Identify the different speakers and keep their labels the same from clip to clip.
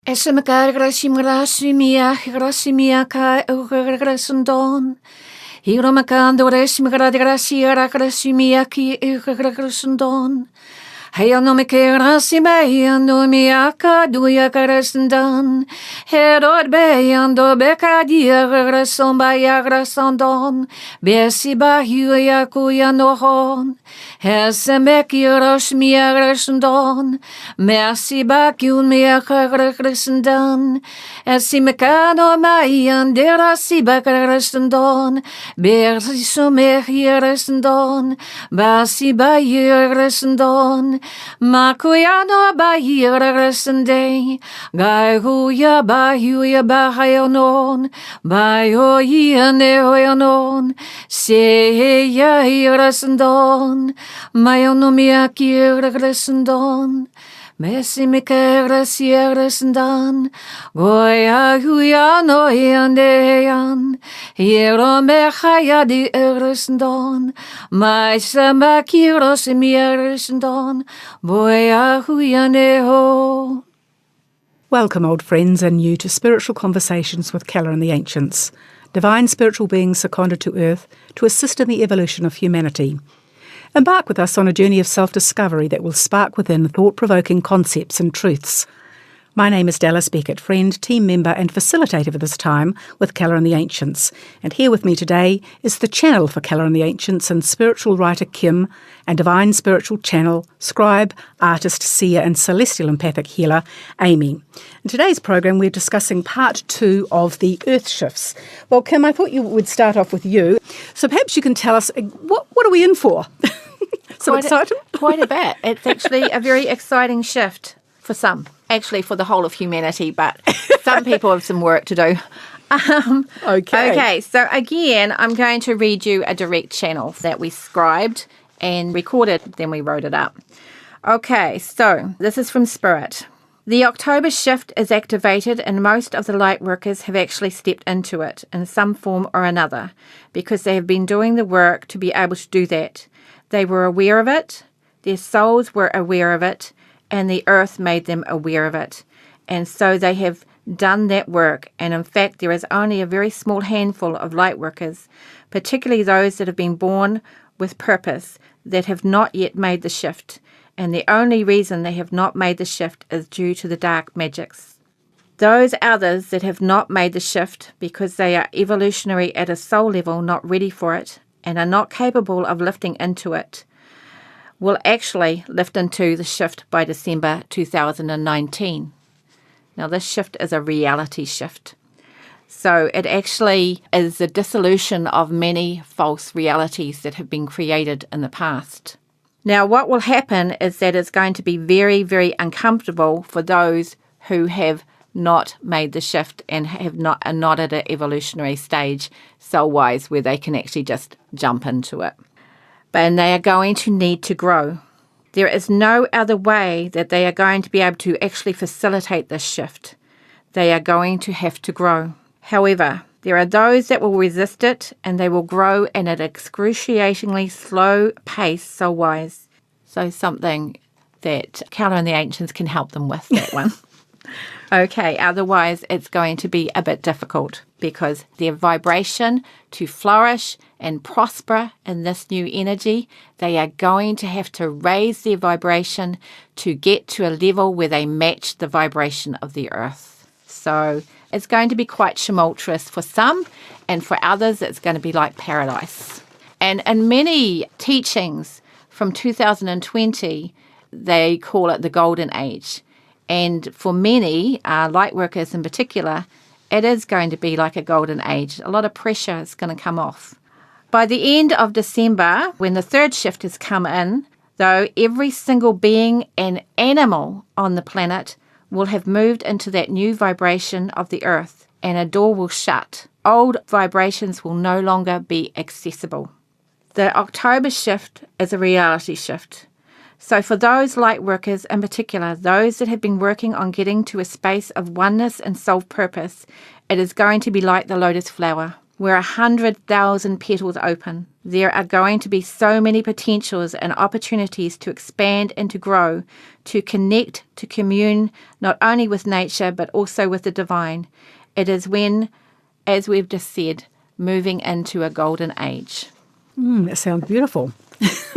Speaker 1: Esamaka grasimia ka grasundon. Hiromakando resmigara gracia grasimia ki grasundon. Hayanomike rasimayando miaka duya grasundon. Herod beyando bekadia grasombaya grasundon. Besiba huya kuyanohon. Hesemeki rosmia grasundon. Merci bakun mea grasundon. Esimekano mayan derasiba grasundon. Bersi somer grasundon. Basiba grasundon. Makuyano bahira grasundon. Gaihuya bahuya bahayonon. Bayoya nehoyonon. Seya grasundon. Mayonomia grasundon. Messimike gracia grasundon. Goya huya no yandeyan. Hero mechaya di grasundon. My samaki rosimia grasundon. Boya huya neho.
Speaker 2: Welcome, old friends, and new to Spiritual Conversations with Callah and the Ancients, divine spiritual beings seconded to Earth to assist in the evolution of humanity. Embark with us on a journey of self-discovery that will spark within thought-provoking concepts and truths. My name is Dallas Beckett, friend, team member and facilitator for this time with Callah and the Ancients. And here with me today is the channel for Callah and the Ancients and spiritual writer Kim and divine spiritual channel, Scribe, artist, Seer and celestial empathic healer, Aimee. In today's program, we're discussing part 2 of the Earth shifts. Well, Kim, I thought you would start off with you. So perhaps you can tell us, what are we in for?
Speaker 1: Quite a bit. It's actually a very exciting shift for some. Actually, for the whole of humanity, but some people have some work to do. Okay, so again, I'm going to read you a direct channel that we scribed and recorded, then we wrote it up. Okay, so this is from Spirit. The October shift is activated and most of the light workers have actually stepped into it in some form or another because they have been doing the work to be able to do that. They were aware of it, their souls were aware of it, and the earth made them aware of it. And so they have done that work. And in fact, there is only a very small handful of light workers, particularly those that have been born with purpose, that have not yet made the shift. And the only reason they have not made the shift is due to the dark magics. Those others that have not made the shift because they are evolutionary at a soul level, not ready for it, and are not capable of lifting into it, will actually lift into the shift by December 2019. Now, this shift is a reality shift. So it actually is the dissolution of many false realities that have been created in the past. Now, what will happen is that it's going to be very, very uncomfortable for those who have not made the shift and are not at an evolutionary stage soul-wise where they can actually just jump into it. And they are going to need to grow. There is no other way that they are going to be able to actually facilitate this shift. They are going to have to grow. However, there are those that will resist it and they will grow at an excruciatingly slow pace soul-wise. So something that Callah and the Ancients can help them with, that one. Okay, otherwise it's going to be a bit difficult because their vibration to flourish and prosper in this new energy, they are going to have to raise their vibration to get to a level where they match the vibration of the earth. So it's going to be quite tumultuous for some, and for others it's going to be like paradise. And in many teachings from 2020, they call it the golden age. And for many, light workers in particular, it is going to be like a golden age. A lot of pressure is going to come off. By the end of December, when the third shift has come in, though, every single being and animal on the planet will have moved into that new vibration of the earth, and a door will shut. Old vibrations will no longer be accessible. The October shift is a reality shift. So for those light workers in particular, those that have been working on getting to a space of oneness and soul purpose, it is going to be like the lotus flower. where 100,000 petals open. There are going to be so many potentials and opportunities to expand and to grow, to connect, to commune, not only with nature, but also with the divine. It is when, as we've just said, moving into a golden age.
Speaker 2: That sounds beautiful.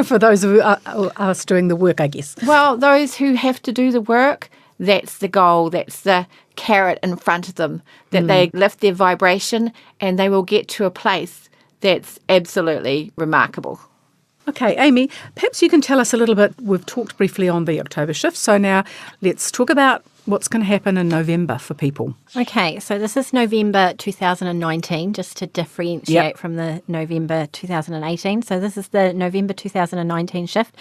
Speaker 2: For those of us doing the work, I guess.
Speaker 1: Well, those who have to do the work, that's the goal, that's the carrot in front of them, that they lift their vibration and they will get to a place that's absolutely remarkable.
Speaker 2: Okay, Aimee, perhaps you can tell us a little bit. We've talked briefly on the October shift, so now let's talk about what's going to happen in November for people.
Speaker 3: Okay, so this is November 2019, just to differentiate from the November 2018. So this is the November 2019 shift.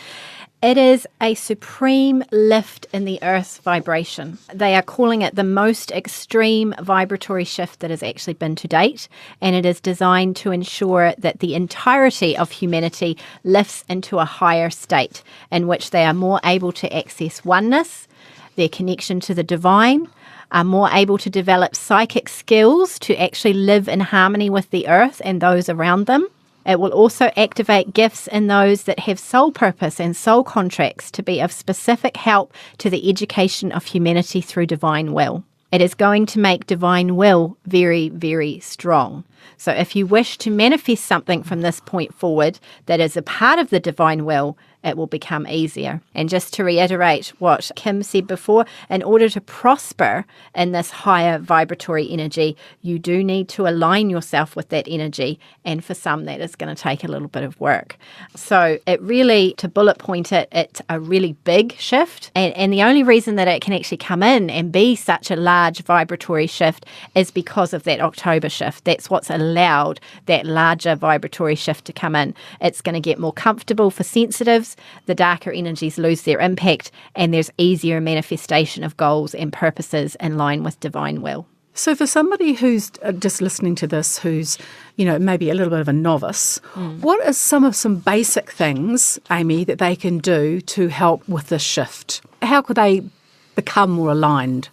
Speaker 3: It is a supreme lift in the Earth's vibration. They are calling it the most extreme vibratory shift that has actually been to date, and it is designed to ensure that the entirety of humanity lifts into a higher state in which they are more able to access oneness, their connection to the divine, are more able to develop psychic skills to actually live in harmony with the earth and those around them. It will also activate gifts in those that have soul purpose and soul contracts to be of specific help to the education of humanity through divine will. It is going to make divine will very, very strong. So if you wish to manifest something from this point forward that is a part of the divine will, it will become easier. And just to reiterate what Kim said before, in order to prosper in this higher vibratory energy, you do need to align yourself with that energy. And for some, that is going to take a little bit of work. So it really, to bullet point it, it's a really big shift. And the only reason that it can actually come in and be such a large vibratory shift is because of that October shift. That's what's allowed that larger vibratory shift to come in. It's going to get more comfortable for sensitives. The darker energies lose their impact, and there's easier manifestation of goals and purposes in line with divine will.
Speaker 2: So for somebody who's just listening to this, who's, maybe a little bit of a novice, what are some basic things, Aimee, that they can do to help with this shift? How could they become more aligned?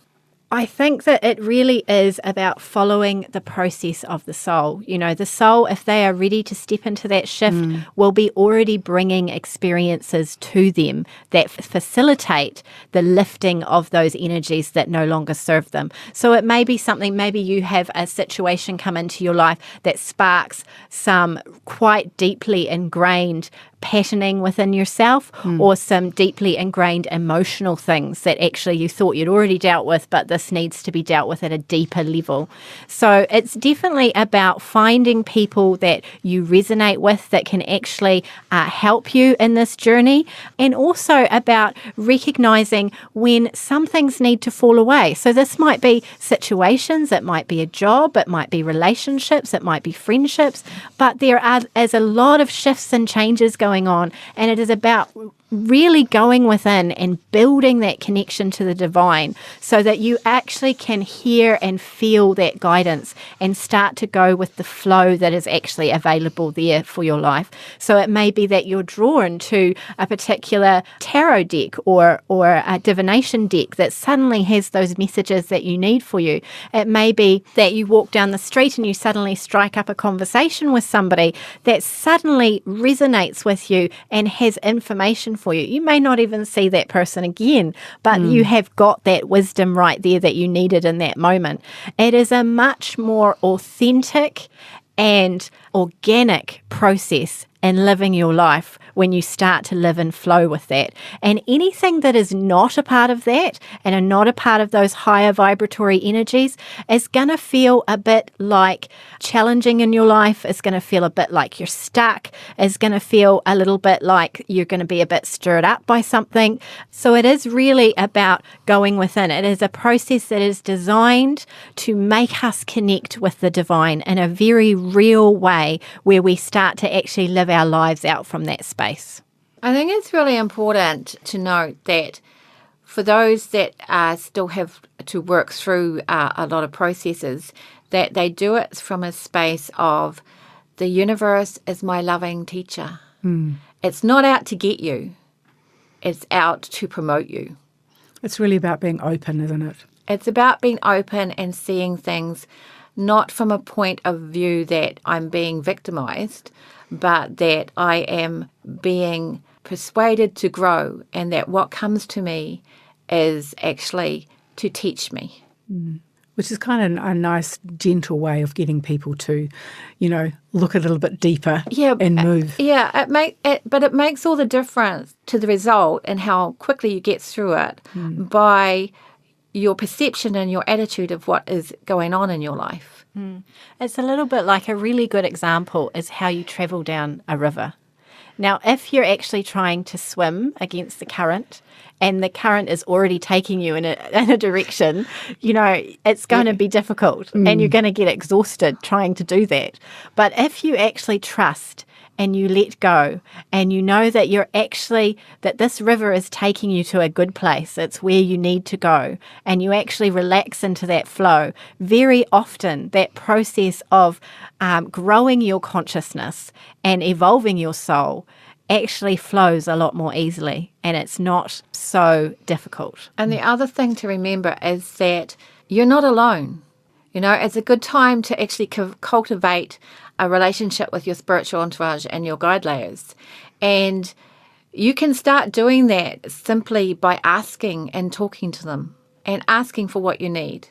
Speaker 3: I think that it really is about following the process of the soul. The soul, if they are ready to step into that shift, will be already bringing experiences to them that facilitate the lifting of those energies that no longer serve them. So it may be something, maybe you have a situation come into your life that sparks some quite deeply ingrained patterning within yourself or some deeply ingrained emotional things that actually you thought you'd already dealt with, but this needs to be dealt with at a deeper level. So it's definitely about finding people that you resonate with that can actually help you in this journey, and also about recognizing when some things need to fall away. So this might be situations, it might be a job, it might be relationships, it might be friendships, but there is a lot of shifts and changes going on, and it is about really going within and building that connection to the divine so that you actually can hear and feel that guidance and start to go with the flow that is actually available there for your life. So it may be that you're drawn to a particular tarot deck or a divination deck that suddenly has those messages that you need for you. It may be that you walk down the street and you suddenly strike up a conversation with somebody that suddenly resonates with you and has information for you. You may not even see that person again, but you have got that wisdom right there that you needed in that moment. It is a much more authentic and organic process in living your life when you start to live and flow with that. And anything that is not a part of that and are not a part of those higher vibratory energies is going to feel a bit like challenging in your life. It's going to feel a bit like you're stuck. It's going to feel a little bit like you're going to be a bit stirred up by something. So it is really about going within. It is a process that is designed to make us connect with the divine in a very real way where we start to actually live our lives out from that space.
Speaker 1: I think it's really important to note that for those that still have to work through a lot of processes, that they do it from a space of the universe is my loving teacher. It's not out to get you. It's out to promote you.
Speaker 2: It's really about being open, isn't it?
Speaker 1: It's about being open and seeing things not from a point of view that I'm being victimized, but that I am being persuaded to grow, and that what comes to me is actually to teach me.
Speaker 2: Which is kind of a nice, gentle way of getting people to, look a little bit deeper and move.
Speaker 1: But it makes all the difference to the result and how quickly you get through it by your perception and your attitude of what is going on in your life.
Speaker 3: It's a little bit like a really good example is how you travel down a river. Now, if you're actually trying to swim against the current and the current is already taking you in a direction, it's going to be difficult and you're going to get exhausted trying to do that. But if you actually trust and you let go and you know that that this river is taking you to a good place, it's where you need to go, and you actually relax into that flow, very often that process of growing your consciousness and evolving your soul actually flows a lot more easily, and it's not so difficult.
Speaker 1: And the other thing to remember is that you're not alone. It's a good time to actually cultivate a relationship with your spiritual entourage and your guide layers. And you can start doing that simply by asking and talking to them and asking for what you need.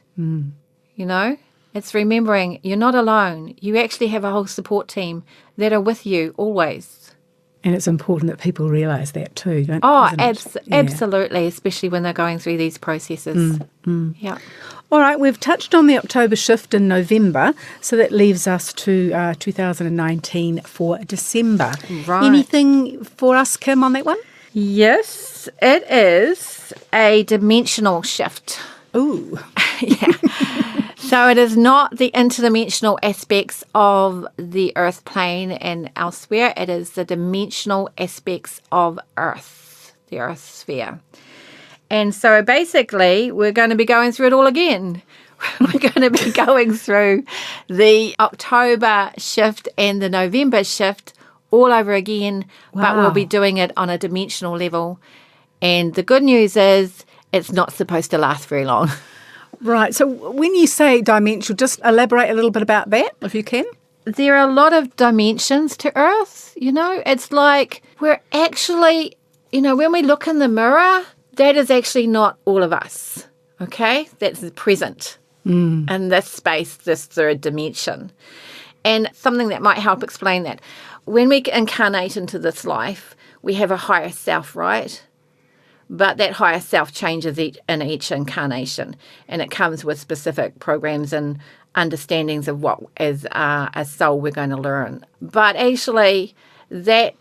Speaker 1: It's remembering you're not alone. You actually have a whole support team that are with you always.
Speaker 2: And it's important that people realise that too, isn't it?
Speaker 1: Absolutely, especially when they're going through these processes. Yeah.
Speaker 2: All right, we've touched on the October shift in November, so that leaves us to 2019 for December.
Speaker 1: Right.
Speaker 2: Anything for us, Kim, on that one?
Speaker 1: Yes, it is a dimensional shift.
Speaker 2: Ooh.
Speaker 1: Yeah. So it is not the interdimensional aspects of the earth plane and elsewhere. It is the dimensional aspects of Earth, the earth sphere. And so basically we're going to be going through it all again. We're going to be going through the October shift and the November shift all over again, but we'll be doing it on a dimensional level. And the good news is it's not supposed to last very long.
Speaker 2: Right. So when you say dimensional, just elaborate a little bit about that, if you can.
Speaker 1: There are a lot of dimensions to Earth, It's like we're actually, when we look in the mirror, that is actually not all of us, okay? That's the present in this space, this third dimension. And something that might help explain that. When we incarnate into this life, we have a higher self, right? But that higher self changes in each incarnation, and it comes with specific programs and understandings of what as a soul we're going to learn. But actually, that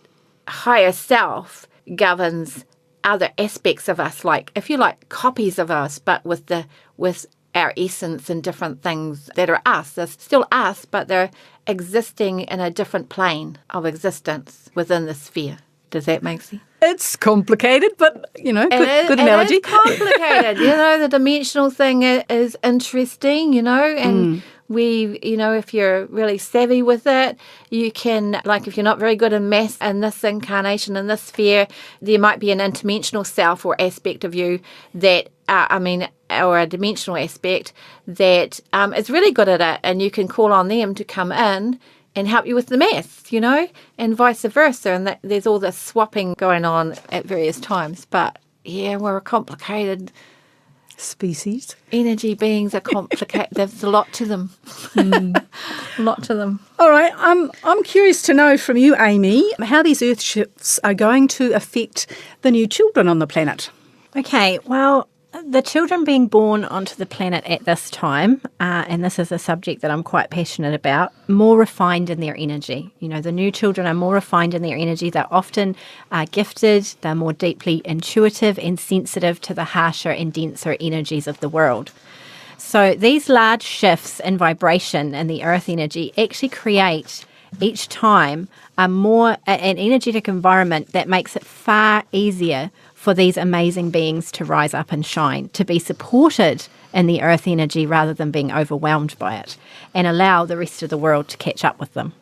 Speaker 1: higher self governs other aspects of us, like, if you like, copies of us, but with our essence and different things that are us. They're still us, but they're existing in a different plane of existence within the sphere. Does that make sense?
Speaker 2: It's complicated, but, good analogy.
Speaker 1: It is complicated. The dimensional thing is interesting, and if you're really savvy with it, you can, like, if you're not very good in maths in this incarnation, in this sphere, there might be an interdimensional self or aspect of you that, or a dimensional aspect that is really good at it, and you can call on them to come in and help you with the maths, and vice versa. And there's all this swapping going on at various times. But, yeah, we're a complicated
Speaker 2: species.
Speaker 1: Energy beings are complicated. There's a lot to them. A lot to them.
Speaker 2: All right. I'm curious to know from you, Aimee, how these earth shifts are going to affect the new children on the planet.
Speaker 3: Okay, well, the children being born onto the planet at this time, and this is a subject that I'm quite passionate about, more refined in their energy. The new children are more refined in their energy. They're often gifted, they're more deeply intuitive and sensitive to the harsher and denser energies of the world. So these large shifts in vibration in the earth energy actually create each time an energetic environment that makes it far easier for these amazing beings to rise up and shine, to be supported in the earth energy rather than being overwhelmed by it, and allow the rest of the world to catch up with them.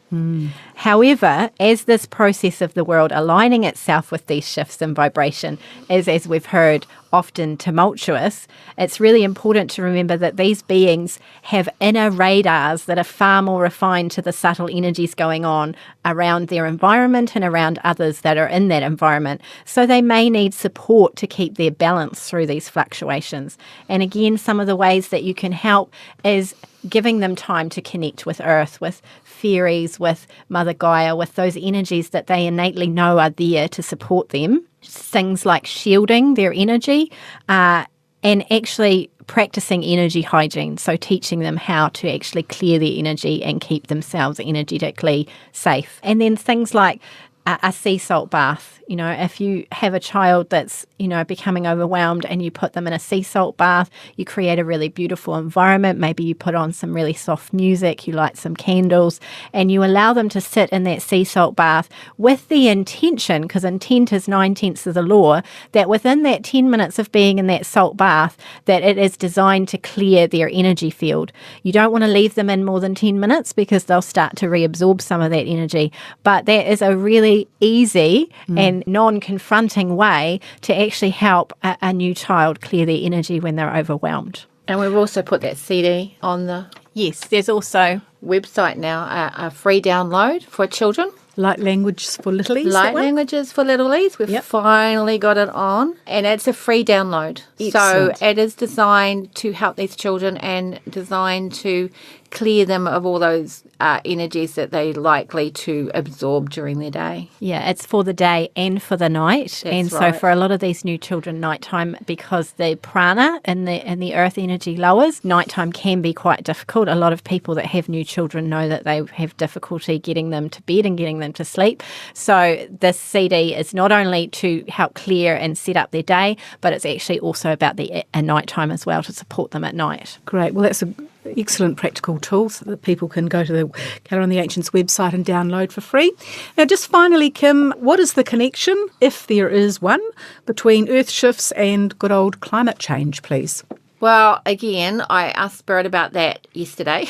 Speaker 3: However, as this process of the world aligning itself with these shifts in vibration is, as we've heard, often tumultuous, it's really important to remember that these beings have inner radars that are far more refined to the subtle energies going on around their environment and around others that are in that environment. So they may need support to keep their balance through these fluctuations. And again, some of the ways that you can help is giving them time to connect with Earth, with fairies, with Mother Gaia, with those energies that they innately know are there to support them. Things like shielding their energy and actually practicing energy hygiene, so teaching them how to actually clear their energy and keep themselves energetically safe. And then things like a sea salt bath. You know, if you have a child that's, becoming overwhelmed and you put them in a sea salt bath, you create a really beautiful environment. Maybe you put on some really soft music, you light some candles, and you allow them to sit in that sea salt bath with the intention, because intent is 9/10 of the law, that within that 10 minutes of being in that salt bath, that it is designed to clear their energy field. You don't want to leave them in more than 10 minutes because they'll start to reabsorb some of that energy. But that is a really easy and non-confronting way to actually help a new child clear their energy when they're overwhelmed.
Speaker 1: And we've also put that CD on the
Speaker 3: Yes, there's also
Speaker 1: website now, a free download for children.
Speaker 2: Light languages for littlies.
Speaker 1: Light languages for littlies. We've finally got it on, and it's a free download.
Speaker 2: Excellent.
Speaker 1: So it is designed to help these children and designed to clear them of all those energies that they're likely to absorb during their day.
Speaker 3: Yeah, it's for the day and for the night.
Speaker 1: That's
Speaker 3: so
Speaker 1: right.
Speaker 3: for a lot of these new children, nighttime, because the prana and the earth energy lowers, nighttime can be quite difficult. A lot of people that have new children know that they have difficulty getting them to bed and getting them to sleep. So this CD is not only to help clear and set up their day, but it's actually also about a nighttime as well to support them at night.
Speaker 2: Great. Well, that's an excellent practical tool so that people can go to the Callah and the Ancients website and download for free. Now, just finally, Kim, what is the connection, if there is one, between earth shifts and good old climate change, please?
Speaker 1: Well, again, I asked Spirit about that yesterday.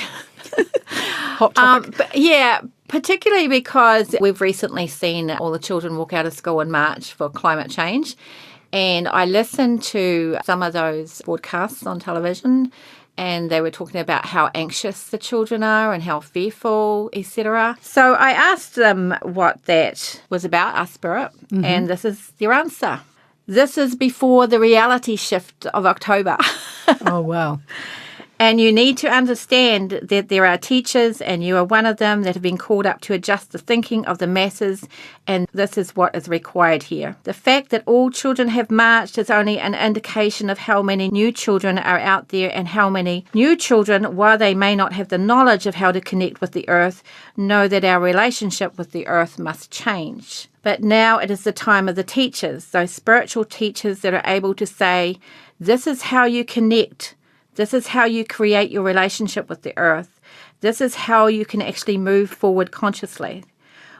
Speaker 2: Hot topic.
Speaker 1: Particularly because we've recently seen all the children walk out of school in March for climate change. And I listened to some of those broadcasts on television, and they were talking about how anxious the children are and how fearful, etc. So I asked them what that was about, asked Spirit, and this is their answer. This is before the reality shift of October.
Speaker 2: Oh, wow.
Speaker 1: And you need to understand that there are teachers, and you are one of them, that have been called up to adjust the thinking of the masses, and this is what is required here. The fact that all children have marched is only an indication of how many new children are out there, and how many new children, while they may not have the knowledge of how to connect with the earth, know that our relationship with the earth must change. But now it is the time of the teachers, those spiritual teachers that are able to say, this is how you connect. This is how you create your relationship with the earth. This is how you can actually move forward consciously.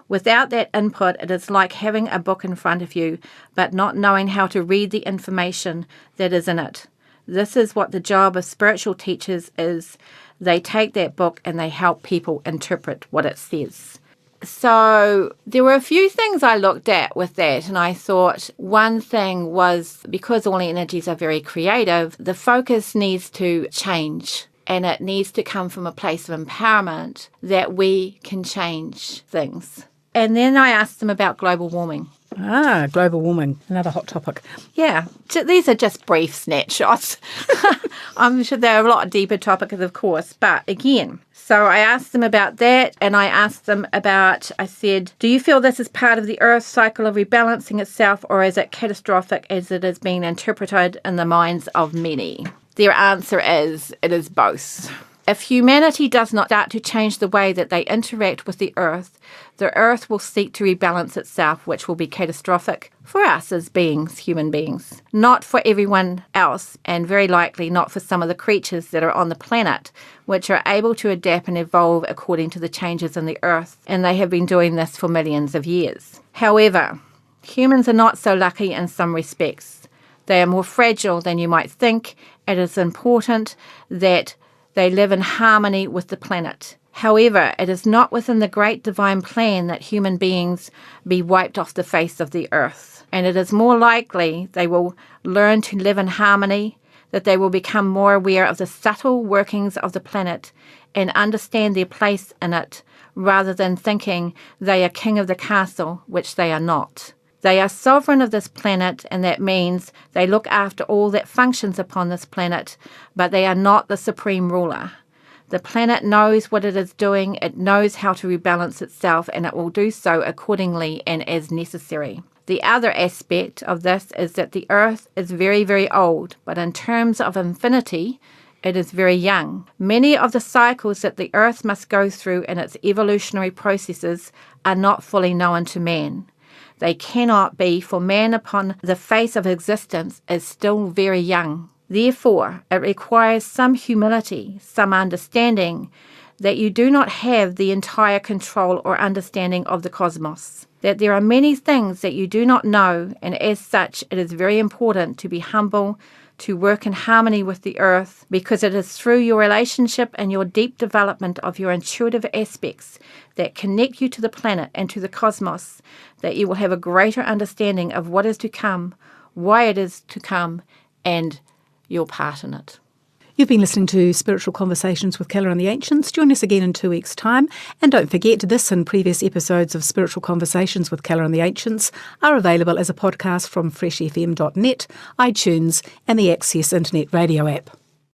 Speaker 1: Without that input, it is like having a book in front of you, but not knowing how to read the information that is in it. This is what the job of spiritual teachers is. They take that book and they help people interpret what it says. So there were a few things I looked at with that, and I thought one thing was, because all energies are very creative, the focus needs to change, and it needs to come from a place of empowerment that we can change things. And then I asked them about global warming.
Speaker 2: Global warming, another hot topic.
Speaker 1: Yeah, these are just brief snapshots. I'm sure they're a lot deeper topics, of course, but again, so I asked them about that, and I asked them about, I said, do you feel this is part of the Earth's cycle of rebalancing itself, or is it catastrophic as it is being interpreted in the minds of many? Their answer is, it is both. If humanity does not start to change the way that they interact with the earth will seek to rebalance itself, which will be catastrophic for us as beings, human beings. Not for everyone else, and very likely not for some of the creatures that are on the planet, which are able to adapt and evolve according to the changes in the earth, and they have been doing this for millions of years. However, humans are not so lucky in some respects. They are more fragile than you might think. It is important that they live in harmony with the planet. However, it is not within the great divine plan that human beings be wiped off the face of the earth, and it is more likely they will learn to live in harmony, that they will become more aware of the subtle workings of the planet and understand their place in it, rather than thinking they are king of the castle, which they are not. They are sovereign of this planet, and that means they look after all that functions upon this planet, but they are not the supreme ruler. The planet knows what it is doing, it knows how to rebalance itself, and it will do so accordingly and as necessary. The other aspect of this is that the earth is very, very old, but in terms of infinity, it is very young. Many of the cycles that the earth must go through in its evolutionary processes are not fully known to man. They cannot be, for man upon the face of existence is still very young. Therefore, it requires some humility, some understanding that you do not have the entire control or understanding of the cosmos, that there are many things that you do not know, and as such it is very important to be humble, to work in harmony with the earth, because it is through your relationship and your deep development of your intuitive aspects that connect you to the planet and to the cosmos that you will have a greater understanding of what is to come, why it is to come, and your part in it.
Speaker 2: You've been listening to Spiritual Conversations with Callah and the Ancients. Join us again in 2 weeks' time. And don't forget, this and previous episodes of Spiritual Conversations with Callah and the Ancients are available as a podcast from freshfm.net, iTunes and the Access Internet Radio app.